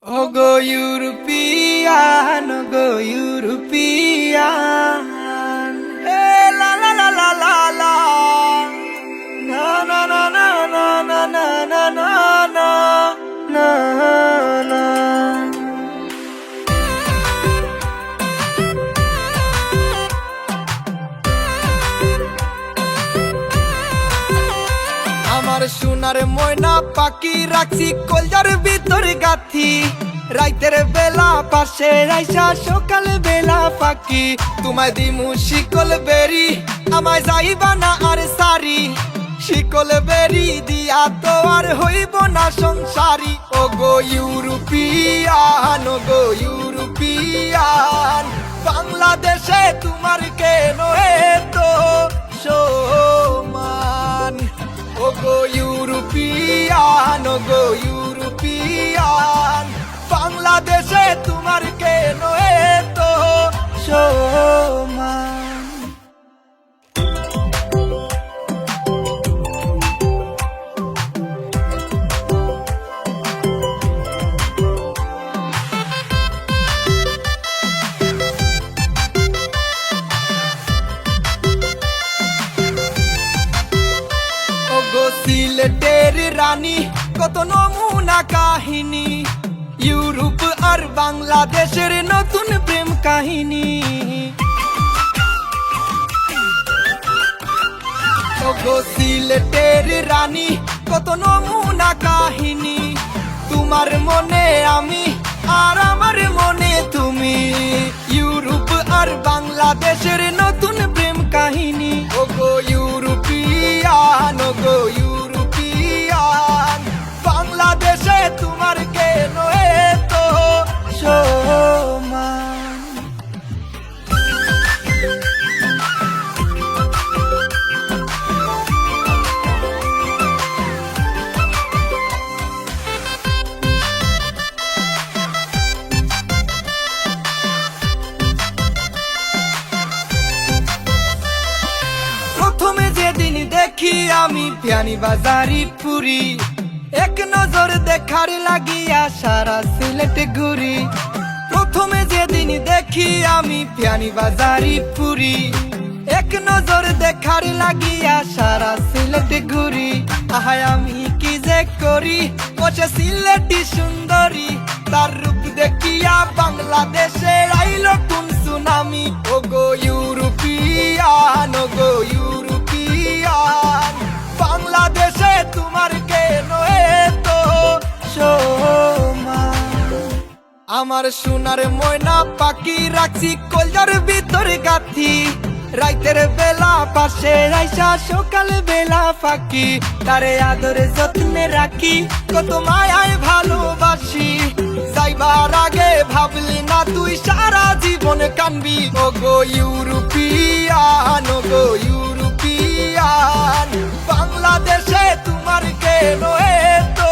Ogo European, Ogo European. Hey, la la la la la la. Na na na na na na na na na na na. আমার সোনার ময়না পাখি রাখছি কলজার ভিতর গাথি রাইতের বেলা পাশে আইসা সকাল বেলা পাখি তোমায় দিমু শিকল বেরি আমায় যাইবা না আর সারি শিকল বেরি দিয়া তো আর হইব না সংসারী ওগো ইউরোপিয়ান ওগো ইউরোপিয়ান বাংলাদেশে তোমার কেন এতো সম্মান Ogo European, Ogo European. বাংলাদেশে তোমার কেন এতো সম্মান সিলেটের রানী কত নমুনা কাহিনী ইউরোপ আর বাংলাদেশের নতুন প্রেম কাহিনী ওগো সিলেটের রানী কত নমুনা কাহিনী তোমার মনে আমি আর আমার মনে তুমি ইউরোপ আর বাংলাদেশের নতুন প্রেম কাহিনী ওগো ইউরোপিয়ান ওগো ইউরোপিয়ান বাংলাদেশে তোমার কেন এতো সম্মান প্রথমে যেদিন দেখি আমি পিয়ানি বাজারি পুরি এক নজর দেখার লাগিয়া সারা সিলেট ঘুরি প্রথমে যেদিন দেখি আমি পিয়ানি বাজারি পুরি এক নজর দেখার লাগিয়া সারা সিলেট ঘুরি আহায় আমি কি যে করি বসে সিলেটি সুন্দরী তার রূপ দেখিয়া বাংলাদেশে আইলো কোন সুনামি ওগো ইউরোপিয়ান ওগো ইউরোপিয়ান বাংলাদেশে তোমার কেন এতো সম্মান আমার সোনার ময়না পাখি রাখছি কলজার ভিতর গাথি রাইতের বেলা পাশে আইসা সকাল বেলা ফাঁকি তারে আদরে যত্নে রাখি কত মায়ায় ভালোবাসি যাইবার আগে ভাবলি না তুই সারা জীবন কানবি ওগো ইউরোপিয়ান ওগো ইউরোপিয়ান বাংলাদেশে তোমার কেন এতো